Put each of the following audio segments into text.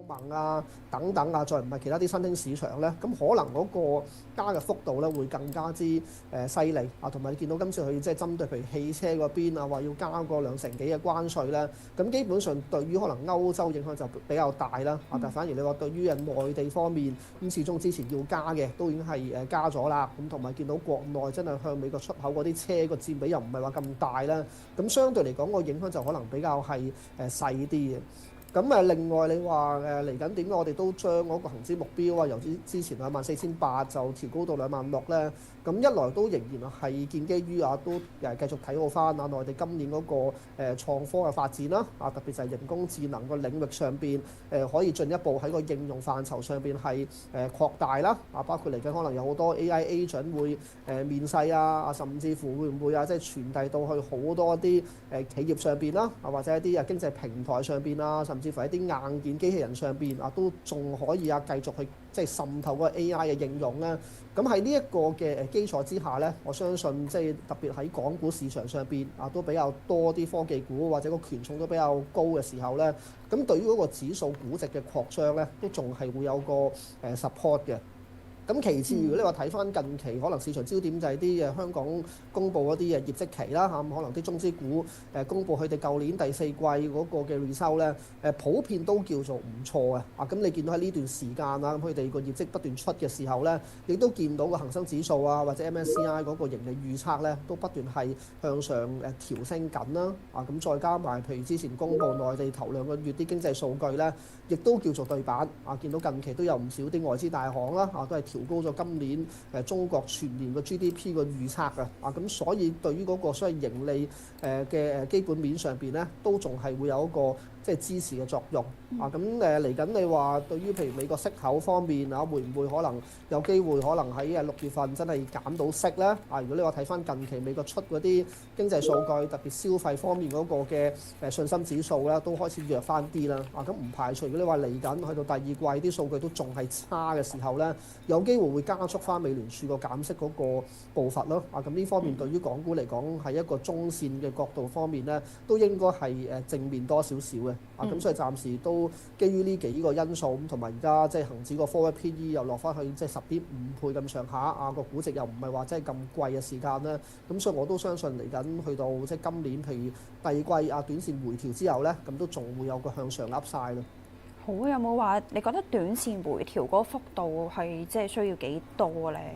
盟啊等等啊，再唔係其他啲新興市場咧，咁可能嗰個加嘅幅度咧會更加之犀利啊，同埋你見到今次佢即係針對譬如汽車嗰邊啊，話要加個2成幾嘅關稅咧，咁基本上對於可能歐洲影響就比較大啦啊，但反而你話對於內地方面，咁始終之前要加嘅都已經係加咗啦，咁同埋見到國內真係向美國出口嗰啲車個佔比又唔係話咁大啦，咁相對嚟講個影響就可能比較係細啲嘅。咁另外你話嚟緊點解我哋都將嗰個恆指目標啊，由之前24,800就調高到26,000咧？咁一來都仍然係建基於都繼續睇好翻內地今年嗰個創科嘅發展啦，特別就係人工智能個領域上邊可以進一步喺個應用範疇上邊係擴大啦，包括嚟緊可能有好多 AI agent 會面世啊，甚至乎會唔會即係傳遞到去好多啲企業上邊啦，或者一啲經濟平台上邊啊，甚至乎一啲硬件機器人上邊都仲可以繼續去即係滲透嗰個 AI 嘅應用咧。咁喺呢一個嘅基礎之下咧，我相信即係特別喺港股市場上邊都比較多啲科技股或者個權重都比較高嘅時候咧，咁對於嗰個指數估值嘅擴張咧，都仲係會有個support 嘅。咁其次，如果你話睇翻近期可能市場焦點就係啲香港公布嗰啲業績期啦嚇，咁可能啲中資股公布佢哋舊年第四季嗰個嘅 result 咧，普遍都叫做唔錯嘅咁你見到喺呢段時間啊，咁佢哋個業績不斷出嘅時候咧，亦都見到個恒生指數啊或者 MSCI 嗰個盈利預測咧，都不斷係向上調升緊啦咁再加埋譬如之前公布內地頭2個月啲經濟數據咧，亦都叫做對版見到近期都有唔少啲外資大行啦都係調高咗今年中國全年嘅 GDP 嘅預測咁所以對於嗰個所謂盈利嘅基本面上邊咧，都仲係會有一個即係支持嘅作用咁嚟緊你話對於譬如美國息口方面會唔會可能有機會可能喺6月份真係減到息咧如果你話睇翻近期美國出嗰啲經濟數據，特別消費方面嗰個嘅信心指數咧，都開始弱翻啲啦咁唔排除如果你話嚟緊去到第二季啲數據都仲係差嘅時候咧，有機會加速翻美聯儲個減息嗰個步伐咯咁呢方面對於港股嚟講係一個中線嘅角度方面咧，都應該係正面多少少嘅咁所以暫時都基於呢幾個因素咁，同埋而家即係恆指個 forward PE 又落翻去即係10.5倍咁上下個估值又唔係話真係咁貴嘅時間咧，咁所以我都相信嚟緊去到即係今年譬如第二季短線回調之後咧，咁都仲會有個向上 Upside 咯。好，有冇話你覺得短線回調嗰個幅度係即係需要幾多咧？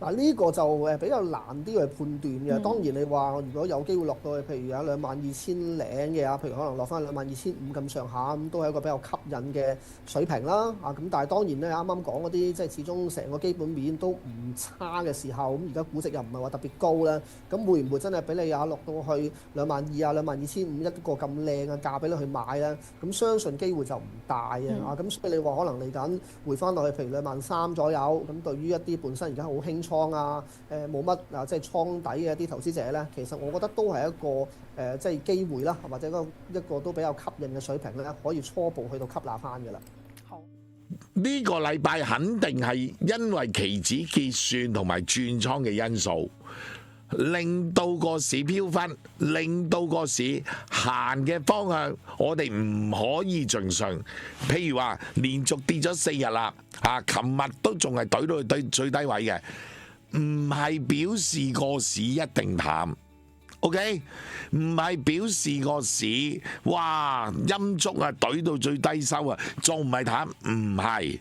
呢個就比較難啲去判斷嘅。當然你話如果有機會落到去，譬如有22,000零嘅譬如可能落翻22,500咁上下，咁都係一個比較吸引嘅水平啦。咁但係當然咧，啱啱講嗰啲即係始終成個基本面都唔差嘅時候，咁而家估值又唔係話特別高啦。咁會唔會真係俾你落到去22,000 22,500一個咁靚嘅價俾你去買咧？咁相信機會就唔大咁所以你話可能嚟緊回翻落去，譬如23,000左右，咁對於一啲本身而家好輕倉冇乜即係倉底嘅啲投資者咧，其實我覺得都係一個即係機會啦，或者一個都比較吸引嘅水平咧，可以初步去到吸納翻嘅啦。好，呢個禮拜肯定係因為期指結算同埋轉倉嘅因素，令到個市飄忽，令到個市行嘅方向，我哋唔可以盡信。譬如話連續跌咗4日啦，琴日都仲係懟到去最低位嘅。唔係表示個市一定淡 ，OK？ 唔係表示個市哇陰燭啊，懟到最低收啊，仲唔係淡？唔係，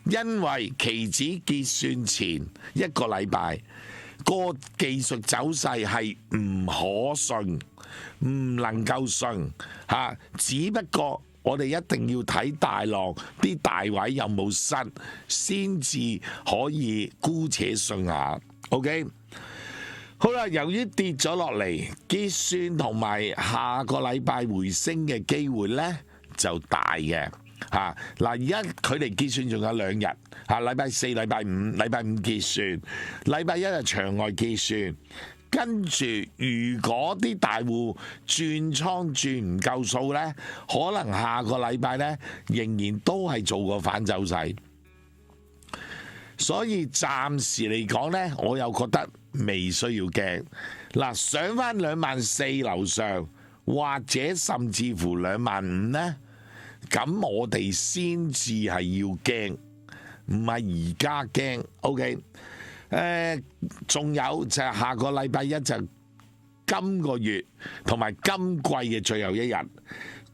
因為期指結算前一個禮拜個技術走勢係唔可信，唔能夠信只不過我哋一定要睇大浪啲大位有冇失，先至可以姑且信下。OK， 好啦，由於跌咗落嚟，結算同埋下個禮拜回升嘅機會呢就大嘅嗱。而家距離結算仲有2日禮拜4、禮拜5、禮拜5結算，禮拜1係場外結算。跟住，如果啲大戶轉倉轉唔夠數呢，可能下個禮拜呢仍然都係做個反走勢。所以暫時嚟講呢，我又覺得未需要驚。嗱，上翻24,000樓上，或者甚至乎25,000呢，咁我哋先至係要驚，唔係而家驚。OK， 仲有就係下個禮拜一就今個月同埋今季嘅最後一日，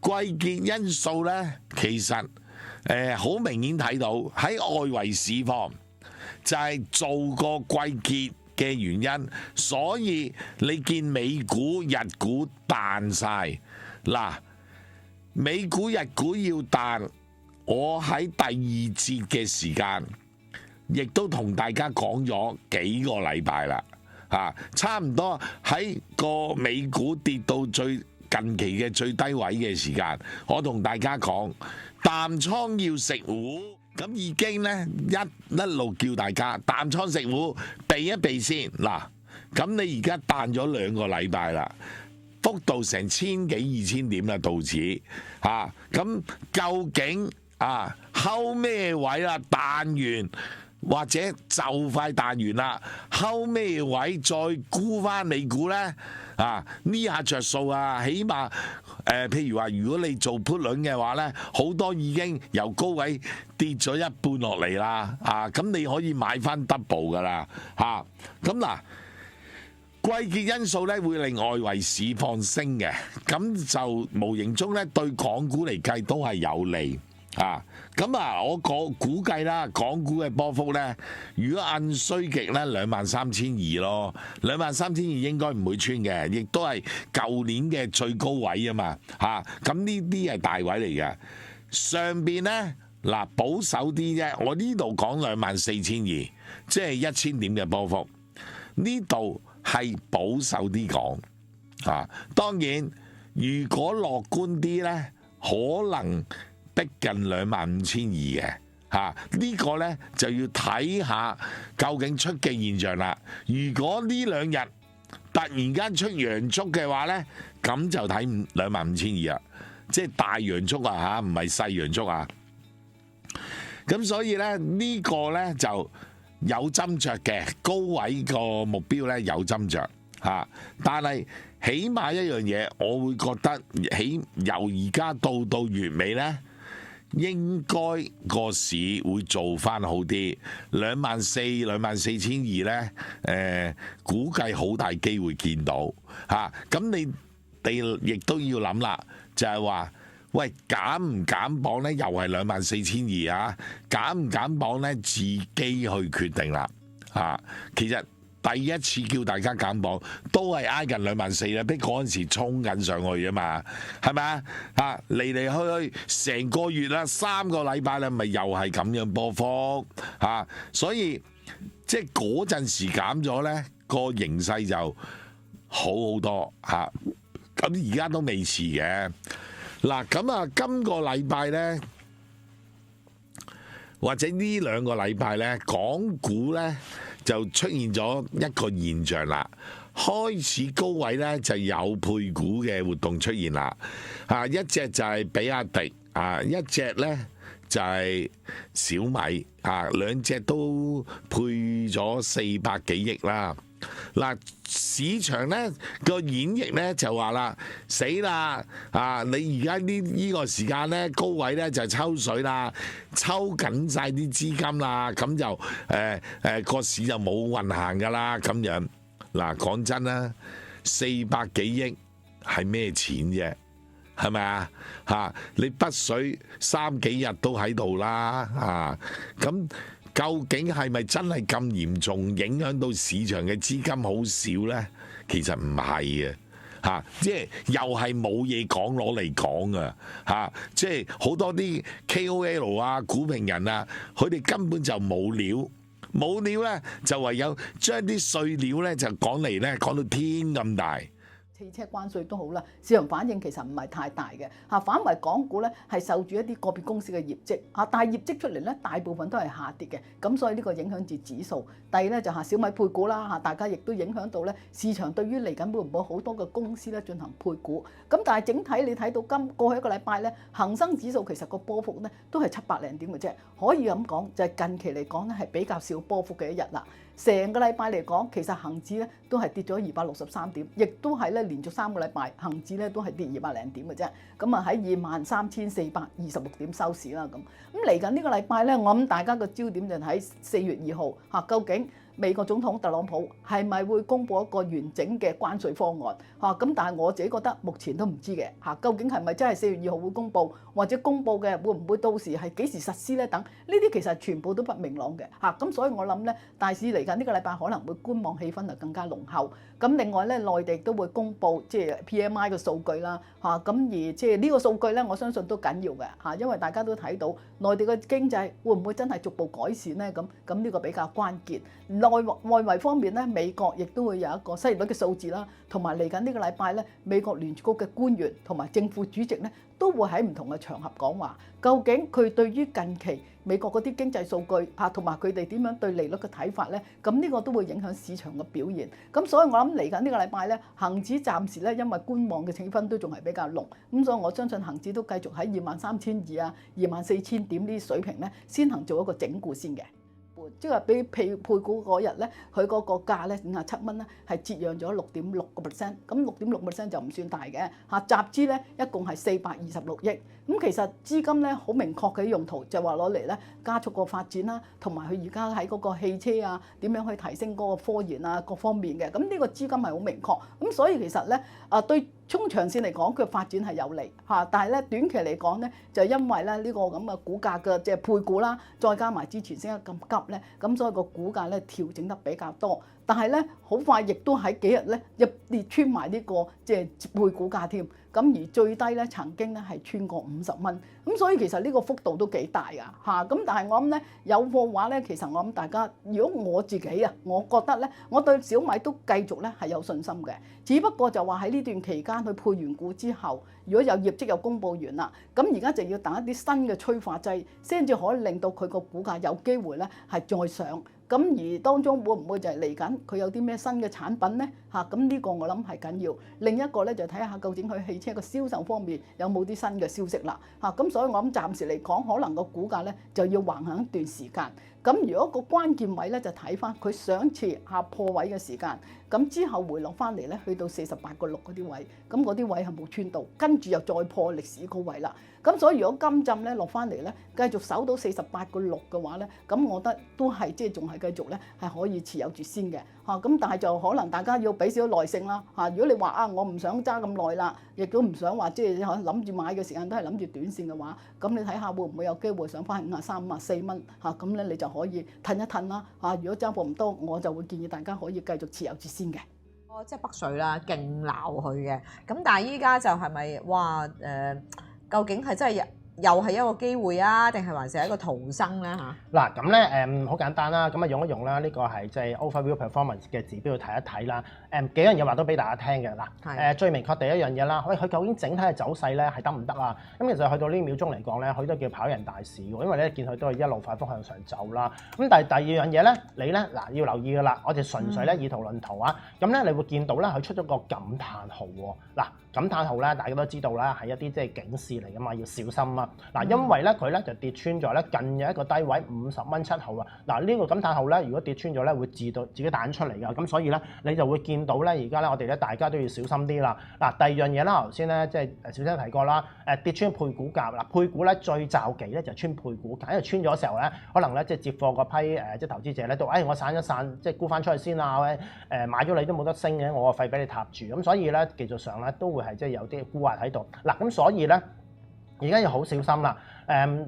季結因素呢，其實好明顯睇到喺外圍市況就係做個季結嘅原因，所以你見美股、日股彈晒。嗱，美股、日股要彈，我喺第二節嘅時間，亦都同大家講咗幾個禮拜啦，差唔多喺個美股跌到最近期嘅最低位嘅時間，我同大家講淡倉要食糊，咁已經呢一路叫大家淡倉食糊，避一避先。嗱，咁你而家彈咗2個禮拜啦，幅度成1000幾2000點啦，道指咁究竟後咩位啦？彈完或者就快彈完啦，後咩位再沽翻美股呢？呢下着數起碼譬如話，如果你做 put 輪嘅話呢，好多已經由高位跌咗一半落嚟啦，咁你可以買翻 double 噶啦，咁嗱。季結因素咧會令外圍市況升嘅，咁就無形中咧對港股嚟計都係有利我估計啦，港股嘅波幅咧，如果按衰極咧23200咯，23200應該唔會穿嘅，亦都係舊年嘅最高位啊嘛，咁呢啲係大位嚟嘅。上邊咧保守啲啫，我呢度講24200，即係1000點嘅波幅，呢度係保守啲講，當然如果樂觀啲呢，可能逼近25200嘅，呢個呢就要睇下究竟出嘅現象啦。如果呢2日突然間出陽燭嘅話呢，咁就睇25200啦，即係大陽燭唔係細陽燭啊。咁所以呢，呢個呢就有斟酌嘅，高位個目標咧有斟酌但係起碼一樣嘢，我會覺得由而家到月尾咧，應該個市會做翻好啲，24000、24200咧，估計好大機會見到咁你哋亦都要諗啦，就係話。喂，減唔減磅呢？又係24200減唔減磅呢？自己去決定啦。其實第一次叫大家減磅都係挨近24000啦，逼嗰陣時衝緊上去啊嘛，係咪嚟嚟去去成個月啦，3個禮拜啦，咪又係咁樣波幅所以即係嗰陣時減咗呢，個形勢就好好多咁而家都未遲嘅。嗱，咁今個禮拜呢，或者呢2個禮拜呢，港股呢就出現咗一個現象啦，開始高位呢就有配股嘅活動出現啦，一隻就係比亞迪，一隻呢就係小米，兩隻都配咗400幾億啦。嗱，市場咧個演繹咧就話啦，死啦！你而家呢個時間咧高位咧就抽水啦，抽緊晒啲資金啦，咁就個市就冇運行噶啦咁樣。嗱，講真啦，400幾億係咩錢啫？係咪啊？你北水3幾日都喺度啦，咁。究竟係咪真係咁嚴重，影響到市場嘅資金好少呢？其實唔係嘅，即係又係冇嘢講攞嚟講啊！即係好多啲 KOL 股評人佢哋根本就冇料呢，就唯有將啲碎料呢就講嚟呢，講到天咁大。汽車關稅都好啦，市場反應其實唔係太大嘅反為港股咧係受住一啲個別公司嘅業績但係業績出嚟咧大部分都係下跌嘅，咁所以呢個影響住指數。第二咧就小米配股啦大家亦都影響到咧市場對於嚟緊會唔會好多嘅公司咧進行配股。咁但係整體你睇到過去一個禮拜咧，恒生指數其實個波幅咧都係700零點嘅啫，可以咁講就係近期嚟講咧係比較少波幅嘅一日啦。成個禮拜嚟講，其實恆指咧都係跌咗263點，亦都係咧連續3個禮拜恆指咧都係跌200零點嘅啫。咁啊喺23,426點收市啦咁。咁嚟緊呢個禮拜咧，我諗大家個焦點就喺4月2號嚇，究竟美國總統特朗普係咪會公布一個完整嘅關稅方案嚇？咁但係我自己覺得目前都唔知嘅嚇，究竟係咪真係4月2號會公布，或者公布嘅會唔會到時係幾時實施咧？等呢啲其實全部都不明朗嘅嚇。咁所以我諗咧，大市嚟緊呢個禮拜可能會觀望氣氛就更加濃厚。咁另外咧，內地都會公布即係 PMI 嘅數據啦嚇。咁而即係呢個數據咧，我相信都緊要嘅嚇，因為大家都睇到內地嘅經濟會唔會真係逐步改善咧？咁呢個比較關鍵。外圍方面咧，美國亦都會有一個失業率嘅數字啦，同埋嚟緊呢個禮拜咧，美國聯儲局嘅官員同埋政府主席咧，都會喺唔同嘅場合講話，究竟佢對於近期美國嗰啲經濟數據嚇，同埋佢哋點樣對利率嘅睇法咧，咁呢個都會影響市場嘅表現。咁所以我諗嚟緊呢個禮拜咧，恆指暫時咧因為觀望嘅氣氛都仲係比較濃，咁所以我相信恆指都繼續喺23,200啊、24,000點呢啲水平咧，先行做一個整固先嘅。即係話俾配股嗰日咧，佢嗰個價咧57蚊咧，係折讓咗6.6%，咁6.6% 就唔算大嘅嚇。集資咧一共係426億，咁其實資金咧好明確嘅用途就係話攞嚟咧加速個發展啦，同埋佢而家喺嗰個汽車啊點樣去提升嗰個科研啊各方面嘅，咁呢個資金係好明確，咁所以其實咧對中長線嚟講佢發展係有利嚇，但係咧短期嚟講咧就因為咧呢個咁嘅股價嘅即係配股啦，再加埋之前升得咁急咧，咁所以個股價咧調整得比較多，但係咧好快亦都喺幾日咧一跌穿埋呢個即係配股價添，咁而最低咧曾經咧係穿過50蚊，咁所以其實呢個幅度都幾大噶嚇，咁但係我諗咧有貨話咧，其實我諗大家如果我自己啊，我覺得咧我對小米都繼續咧係有信心嘅，只不過就話喺呢段期間佢配完股之後，如果有業績又公佈完啦，咁而家就要等一啲新嘅催化劑，先至可以令到佢個股價有機會咧係再上。咁而當中會唔會就係嚟緊佢有啲咩新嘅產品咧嚇？咁呢個我諗係緊要。另一個咧就睇下究竟佢汽車嘅銷售方面有冇啲新嘅消息啦嚇。咁所以我諗暫時嚟講，可能個股價咧就要橫行一段時間。咁如果個關鍵位咧就睇翻佢上次下破位嘅時間，咁之後回落翻嚟咧去到48.6嗰啲位，咁嗰啲位係冇穿到，跟住又再破歷史高位啦。咁所以如果今浸咧落翻嚟咧，繼續守到48.6嘅話咧，咁我覺得都係即係仲係繼續咧係可以持有住先嘅嚇。咁但係就可能大家要俾少少耐性啦嚇。如果你話啊我唔想揸咁耐啦，亦都唔想話即係諗住買嘅時間都係諗住短線嘅話，咁你睇下會唔會有機會上翻去53、54蚊嚇？咁咧你就可以褪一褪啦嚇。如果揸貨唔多，我就會建議大家可以繼續持有住先嘅。即係北水啦，勁鬧佢嘅。咁但係依家就係咪哇究竟係真係又係一個機會啊，定係還是係一個逃生咧嚇？嗱咁咧好簡單啦，咁啊用一用啦，呢個係即係 overview performance 嘅指標去睇一睇啦。幾樣嘢話都俾大家聽嘅嗱，最明確第一樣嘢啦，喂佢究竟整體嘅走勢咧係得唔得啊？咁其實去到呢秒鐘嚟講咧，佢都叫跑贏大市喎，因為咧見佢都係一路快速向上走啦。咁但係第二樣嘢咧，你咧嗱要留意㗎啦，我哋純粹咧以圖論圖啊，咁咧你會見到咧佢出咗個感嘆號喎，嗱感嘆號咧大家都知道啦，係一啲即係警示嚟㗎嘛，要小心啊！嗱，因為咧佢咧就跌穿咗咧近有一個低位50蚊7號啊！嗱呢個感嘆號咧，如果跌穿咗咧，會自己彈出嚟㗎，咁所以咧你就會見到咧而家咧我哋咧大家都要小心啲啦。嗱第二樣嘢啦，頭先咧即係小姐提過啦，跌穿配股價嗱，配股咧最罩忌咧就穿配股價，因為穿咗嘅時候咧，可能咧即係接貨嗰批即係投資者咧都我散一散，即係沽翻出去先啊，買咗你都冇得升嘅，我個肺俾你踏住，咁所以咧技術上咧都會係即係有啲沽壓喺度。嗱咁所以咧。而家要好小心啦！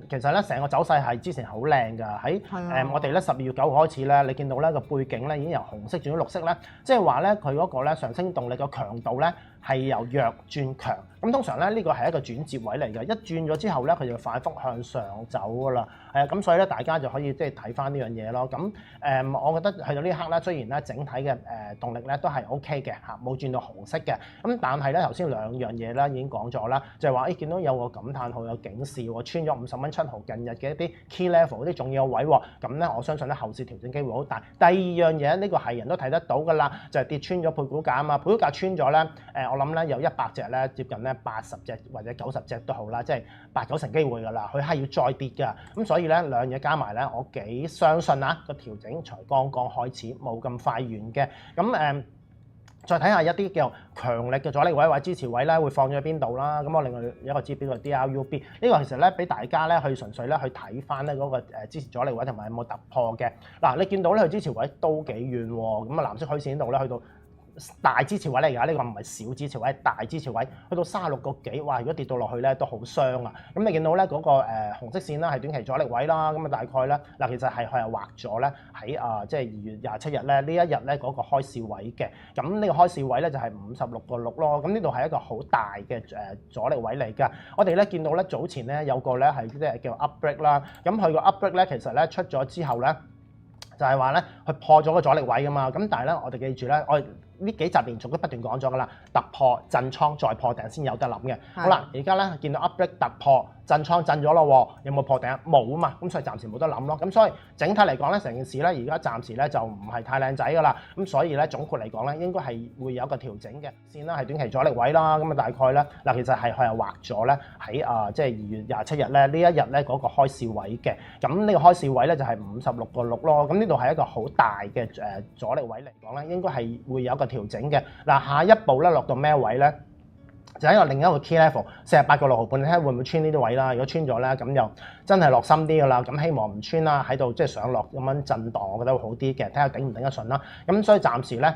其實咧成個走勢係之前好靚㗎，喺我哋咧12月9號開始咧，你見到咧個背景咧已經由紅色轉咗綠色咧，即係話咧佢嗰個咧上升動力個強度咧係由弱轉強。咁通常咧呢個係一個轉折位嚟嘅，一轉咗之後咧佢就快速向上走㗎啦。咁所以咧大家就可以即係睇翻呢樣嘢咯。咁我覺得去到呢一刻咧，雖然咧整體嘅動力咧都係 OK 嘅嚇，冇轉到紅色嘅。咁但係咧頭先兩樣嘢咧已經講咗啦，就係話見到有個感嘆號有警示喎，穿穿咗50.7毫近日嘅一啲 key level 啲重要位喎，咁咧我相信咧後市調整機會好大。第二樣嘢呢個係人都睇得到㗎啦，就係跌穿咗配股價啊嘛，配股價穿咗咧我諗咧有100隻咧接近咧80隻或者90隻都好啦，即係8-9成機會㗎啦，佢係要再跌㗎。咁所以咧兩嘢加埋咧，我幾相信啊個調整才剛剛開始，冇咁快完嘅。咁再睇下一啲叫強力嘅阻力位或者支持位咧，會放咗喺邊度啦？咁我另外有一個指標係 DRUB， 呢個其實咧俾大家咧去純粹咧去睇翻咧嗰個支持阻力位同埋有冇突破嘅。嗱，你見到咧佢支持位都幾遠喎，咁啊藍色虛線呢度咧去到大支持位嚟㗎，呢個唔係小支持位，係大支持位，去到36個幾，哇！如果跌到落去咧都好傷啊。咁你見到咧嗰個紅色線啦，係短期阻力位啦，咁啊大概咧嗱，其實係佢係畫咗咧喺即係2月27日咧呢一日咧嗰個開市位嘅。咁呢個開市位咧就係56個6咯。咁呢度係一個好大嘅阻力位嚟㗎。我哋咧見到咧早前咧有個咧係即係叫 up break 啦。咁佢個 up break 咧其實咧出咗之後咧就係話咧佢破咗個阻力位㗎嘛。咁但係咧我哋記住咧我呢幾集連續都不斷講咗㗎啦，突破震倉再破頂先有得諗嘅。好啦，而家咧見到 up break 突破震倉震咗咯，有冇破頂？冇啊嘛，咁所以暫時冇得諗咯。咁所以整體嚟講咧，成件事咧而家暫時咧就唔係太靚仔㗎啦。咁所以咧總括嚟講咧，應該係會有一個調整嘅線啦，係短期阻力位啦。咁啊大概咧嗱，其實係佢係畫咗咧喺即係2月27日咧呢一日咧嗰個開市位嘅。咁呢個開市位咧就係56個6咯。咁呢度係一個好大嘅阻力位嚟講咧，應該係會有一個調整嘅。嗱，下一步咧落到咩位咧？就喺另一個 key level 48個6毫半，你睇下會唔會穿呢啲位啦？如果穿咗咧，咁又真係落深啲㗎啦。咁希望唔穿啦，喺度即係上落咁樣震盪，我覺得會好啲嘅。睇下頂唔頂得順啦。咁所以暫時咧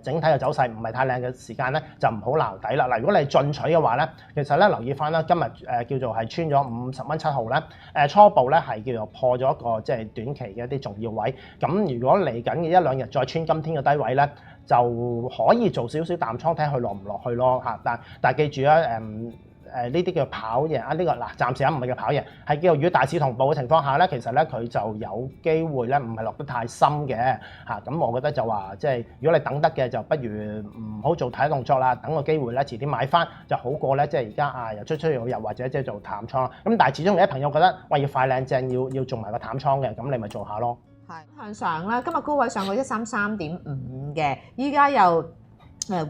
整體嘅走勢唔係太靚嘅時間咧，就唔好撈底啦。嗱，如果你係進取嘅話咧，其實咧留意翻啦，今日叫做係穿咗50.7毫咧，初步咧係叫做破咗一個即係短期嘅一啲重要位。咁如果嚟緊嘅1、2日再穿今天嘅低位咧，就可以做少少淡倉睇佢落唔落去咯嚇。但係記住啊呢啲叫跑贏啊，呢個嗱暫時唔係叫跑贏，係叫做如果大市同步嘅情況下咧，其實咧佢就有機會咧唔係落得太深嘅嚇。咁我覺得就話即係如果你等得嘅，就不如唔好做太動作啦，等個機會咧遲啲買翻就好過咧，即係而家又出又入或者即係做淡倉。咁但係始終有啲朋友覺得喂要快靚正要做埋個淡倉嘅，咁你咪做下咯。係向上啦，今日高位上過133.5嘅，依家又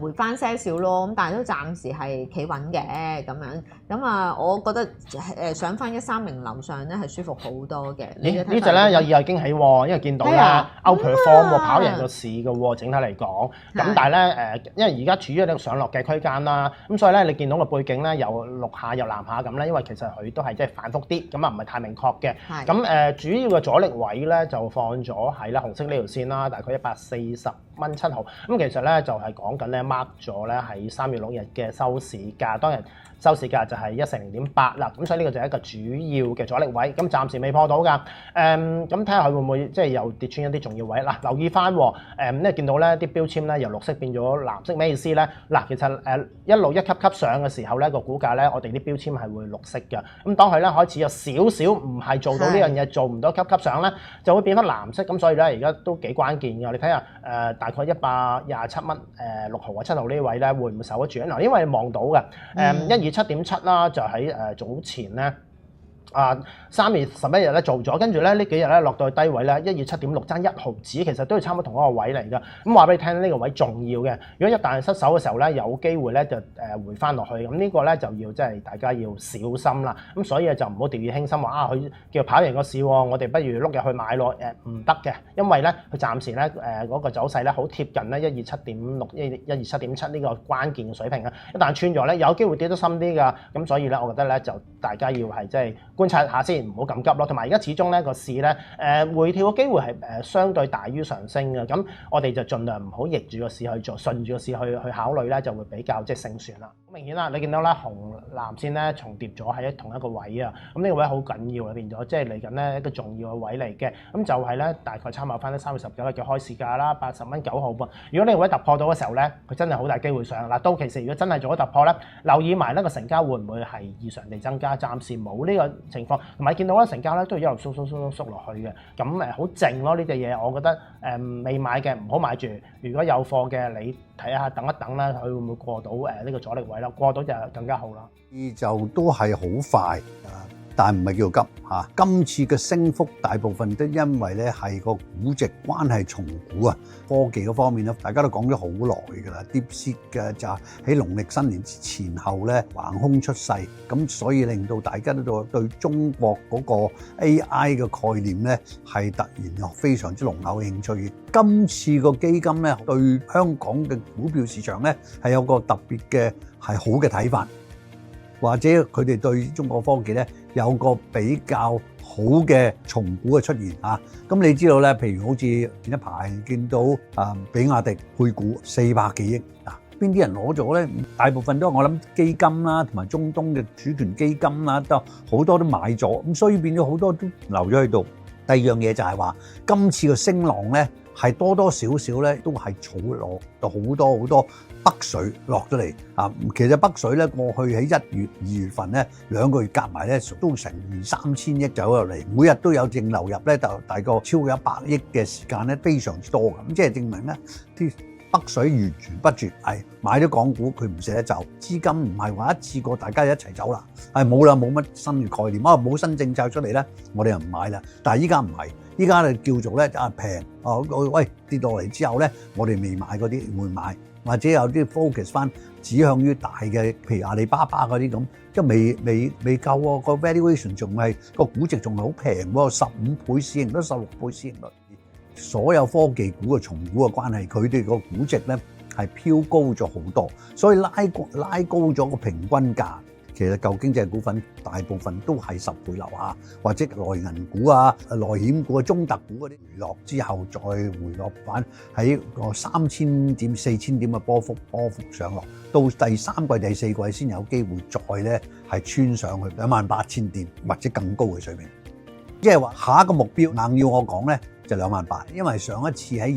回翻些少咯，咁但係都暫時係企穩嘅咁樣。咁啊，我覺得上翻130樓上咧係舒服好多嘅。呢隻咧有意外驚喜喎，因為見到咧 outperform 跑贏個市嘅喎，整體嚟講。咁但係咧因為而家處於呢個上落嘅區間啦，咁所以咧你見到個背景咧又綠下又藍下咁咧，因為其實佢都係即係反覆啲，咁啊唔係太明確嘅。咁主要嘅阻力位咧就放咗喺啦紅色呢條線啦，大概140.7毫。咁其實咧就係講緊咧 mark 咗咧喺3月6日嘅收市價，當日收市價就係140.8啦，咁所以呢個就係一個主要嘅阻力位，咁暫時未破到㗎。咁睇下佢會唔會即係又跌穿一啲重要位嗱？留意翻因為見到咧啲標籤咧由綠色變咗藍色，咩意思咧？嗱，其實一路一級級上嘅時候咧個股價咧，我哋啲標籤係會綠色嘅。咁當佢咧開始有少少唔係做到呢樣嘢，做唔到級級上咧，就會變翻藍色。咁所以咧而家都幾關鍵嘅。你睇下大概127蚊6毫或7毫呢位咧會唔會守得住咧？嗱，因為望到嘅127.7啦，就喺早前咧。3月11日咧做咗，跟住咧呢幾日咧落到去低位咧127.6爭1毫子，其實都係差唔多同一個位嚟㗎。咁話俾你聽呢個位重要嘅，如果一旦失手嘅時候咧，有機會咧就回翻落去。咁呢個咧就要即係大家要小心啦。咁所以就唔好掉以輕心話佢叫跑贏個市喎，我哋不如碌入去買咯。唔得嘅，因為咧佢暫時咧嗰個走勢咧好貼近咧127.6、127.7呢個關鍵嘅水平啊。一旦穿咗咧，有機會跌得深啲㗎。咁所以咧，我覺得咧就大家要係即係觀察下先，唔好咁急咯。同埋而家始終咧個市咧回調嘅機會係相對大於上升嘅。咁我哋就盡量唔好逆住個市去做，順住個市去考慮咧，就會比較即係勝算啦。好明顯啦，你見到啦紅藍線咧重疊咗喺同一個位啊。咁呢個位好緊要啊，變咗即係嚟緊咧一個重要嘅位嚟嘅。咁就係咧大概參考翻咧3月19日嘅開市價啦，80蚊9毫半。如果呢個位突破到嘅時候咧，佢真係好大機會上嗱。到期時如果真係做咗突破咧，留意埋呢個成交會唔會係異常地增加？暫時冇呢個情況，同埋見到咧成交咧都係一路縮落去嘅。咁好靜咯呢隻嘢，我覺得未買嘅唔好買住。如果有貨嘅，你睇下等一等啦，佢會唔會過到呢個阻力位啦？過到就更加好啦。就都係好快啊！但係唔係叫急嚇。今次嘅升幅大部分都因為咧係個估值關係重估啊，科技嗰方面咧，大家都講咗好耐㗎啦。DeepSeek 嘅就喺農曆新年前後咧橫空出世，咁所以令到大家都對中國嗰個 AI 嘅概念咧係突然有非常之濃厚嘅興趣。今次個基金咧對香港嘅股票市場咧係有個特別嘅係好嘅睇法。或者佢哋對中國科技咧有個比較好嘅重估嘅出現啊！咁你知道咧，譬如好似前一排見到比亞迪配股400幾億啊，邊啲人攞咗咧？大部分都係我諗基金啦，同埋中東嘅主權基金啦，都好多都買咗，咁所以變咗好多都留咗喺度。第二樣嘢就係話，今次嘅升浪咧係多多少少咧都係儲落到好多北水落咗嚟啊！其實北水咧過去喺1月、2月份咧2個月夾埋咧都成2-3千億走入嚟，每日都有淨流入咧，就大概超過100億嘅時間咧，非常之多嘅。咁即係證明咧啲北水源源不絕，係買咗港股佢唔捨得走，資金唔係話一次過大家一齊走啦，係冇啦，冇乜新嘅概念，冇新政策出嚟咧，我哋又唔買啦。但係依家唔係，依家咧叫做咧平，喂跌落嚟之後咧，我哋未買嗰啲會買。或者有啲 focus 翻指向於大嘅，譬如阿里巴巴嗰啲咁，即係未夠喎，個 valuation 仲係個估值仲係好平喎，15倍市盈率、16倍市盈率。所有科技股嘅重估嘅關係，佢哋個估值咧係飆高咗好多，所以拉高咗個平均價。其實舊經濟股份大部分都係10倍樓下，或者內銀股啊、內險股啊、中特股嗰啲回落之後再回落翻喺個3000點、4000點嘅波幅上落，到第三季、第四季先有機會再咧係穿上去28000點或者更高嘅水平。即係話下一個目標硬要我講咧就28000，因為上一次喺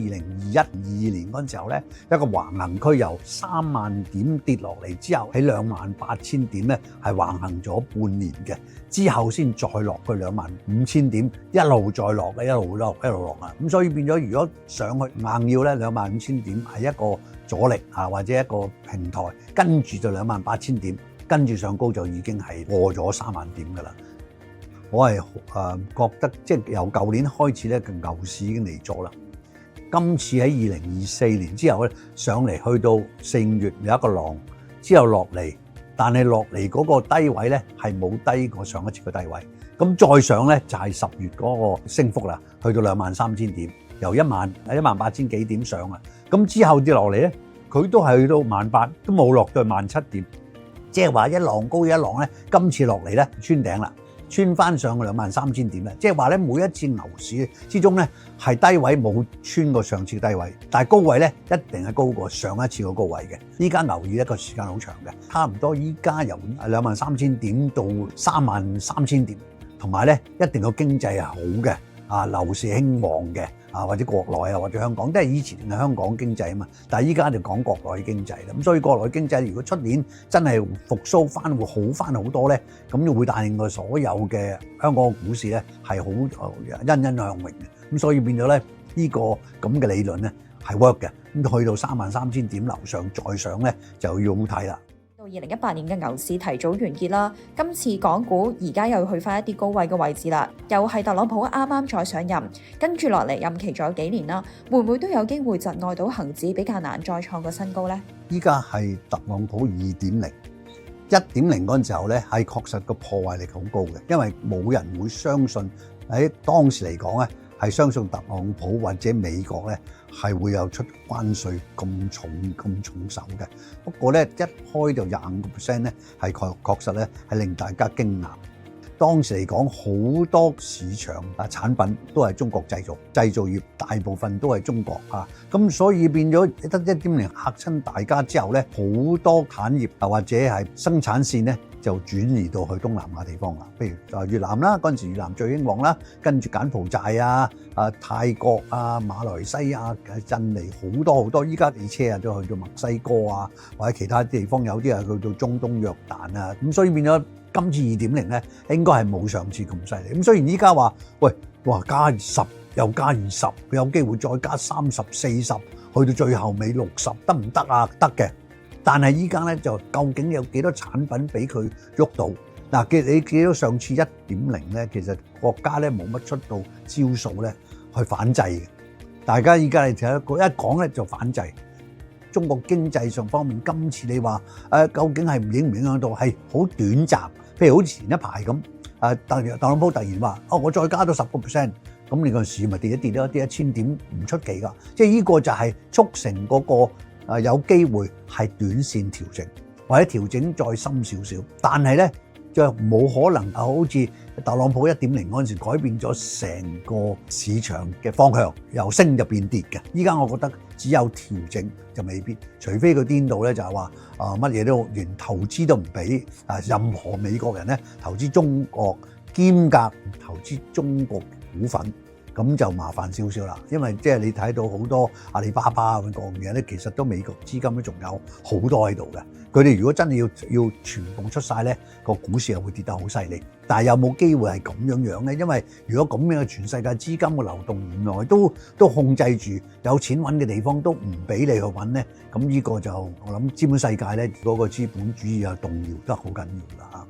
2021-22年嗰陣時候咧，一個橫行區由3萬點跌落嚟之後，喺28000點咧係橫行咗半年嘅，之後先再落去25000點，一路再落嘅，一路落啊！咁所以變咗，如果上去硬要咧25000點係一個阻力啊，或者一個平台，跟住就28000點，跟住上高就已經係過咗3萬點㗎啦。我係覺得即係由舊年開始咧，個牛市已經嚟咗啦。今次喺2024年之後咧，上嚟去到4、5月有一個浪，之後落嚟，但係落嚟嗰個低位咧係冇低過上一次嘅低位。咁再上咧就係10月嗰個升幅啦，去到23000點，由18000幾點上啊。咁之後跌落嚟咧，佢都係去到18000，都冇落到17000點。即係話一浪高一浪咧，今次落嚟咧穿頂啦。穿翻上去23000點咧，即係話咧每一次牛市之中咧係低位冇穿過上次低位，但係高位咧一定係高過上一次個高位嘅。依家牛市一個時間好長嘅，差唔多依家由23000點到33000點，同埋咧一定個經濟係好嘅，樓市興旺嘅，或者國內啊或者香港，即係以前係香港經濟啊嘛，但係依家就講國內經濟啦。咁所以國內經濟如果出年真係復甦翻，會好翻好多咧，咁就會帶領到所有嘅香港嘅股市咧係好欣欣向榮嘅。咁所以變咗咧呢個咁嘅理論咧係 work 嘅。咁去到33000點樓上再上咧就要好睇啦。到2018年嘅牛市提早完結啦，今次港股而家又去翻一啲高位嘅位置啦，又係特朗普啱啱再上任，跟住落嚟任期仲有幾年啦，會唔會都有機會窒礙到恆指比較難再創個新高呢？依家係特朗普2.0，1.0嗰陣時候咧係確實個破壞力好高嘅，因為冇人會相信喺當時嚟講咧係相信特朗普或者美國咧係會有出關稅咁重手嘅。不過咧一開就25%咧係確實咧係令大家驚訝。當時嚟講好多市場產品都係中國製造，製造業大部分都係中國咁所以變咗得1.0嚇親大家之後咧，好多產業或者係生產線咧就轉移到去東南亞地方啦，譬如越南啦，嗰陣時越南最興旺啦，跟住柬埔寨泰國馬來西亞、印尼好多，依家地車都去到墨西哥或者其他地方，有啲係去到中東約旦咁所以變咗今次2.0咧應該係冇上次咁犀利。咁雖然依家話加10又加20，佢有機會再加30、40，去到最後尾60得唔得啊？得嘅。但係依家咧就究竟有幾多產品俾佢喐到？嗱，你記到上次1.0咧，其實國家咧冇乜出到招數咧去反制嘅。大家依家你睇一講咧就反制。中國經濟上方面，今次你話究竟係影唔影響到？係好短暫，譬如好似前一排咁，特朗普突然話我再加到10%，咁你個市咪跌一跌1000點唔出奇㗎。即係呢個就係促成嗰個有機會係短線調整，或者調整再深少少，但係咧就冇可能好似特朗普1.0嗰陣時改變咗成個市場嘅方向，由升就變跌嘅。依家我覺得只有調整就未必，除非佢顛倒咧就係話乜嘢都連投資都唔俾任何美國人咧投資中國，兼夾投資中國股份，咁就麻煩少少啦。因為即係你睇到好多阿里巴巴咁講嘢咧，其實都美國資金都仲有好多喺度嘅。佢哋如果真係要全部出晒咧，個股市又會跌得好犀利。但係有冇機會係咁樣咧？因為如果咁樣嘅全世界資金嘅流動原來都控制住有錢揾嘅地方都唔俾你去揾咧，咁呢個就我諗資本世界咧嗰個資本主義又動搖得好緊要啦嚇。